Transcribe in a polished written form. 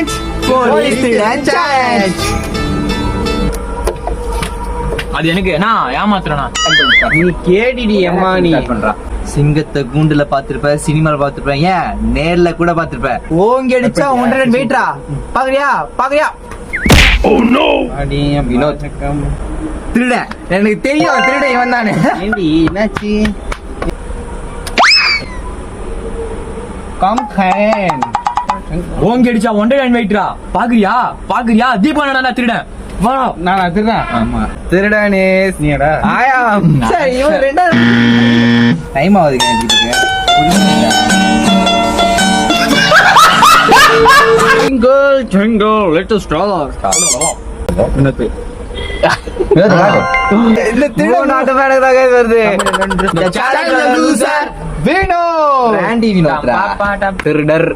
Challenge police திருடன் challenge. அது எனக்கு நான் ஏமாத்துறேனா? நீ கேடிடி அம்மா நீ பண்றா. சிங்கத்தை கூண்டுல பாத்திருப்ப, சினிமால பாத்திருப்ப, ஏன் நேர்ல கூட பாத்திருப்ப. ஓங்கி அடிச்சா 100 வெயிட்ரா. பாக்குறியா? Oh no. அடி வினோத் திருடன். எனக்கு தெரியும் திருடன் இவன் தானே. ஏண்டி என்னாச்சு? கம் கேன் ஓங்கி அடிச்சா 100 வெயிட்ரா. பாக்குறியா? தீபாவளி திருடன். வா. நானா திருடன்? ஆமா. திருடனே நீடா. ஆயா சரி இவன் ரெண்டாவது டைம் ஆகுதுங்க எனக்கு. Jingle, let us start. என்னது? இந்த திருடன் நாட்டு மேனக்கு தான் guys வருது. இந்த சேலஞ்ச் லூசர் வினோ. ராண்டி வினோத்ரா. திருடர்.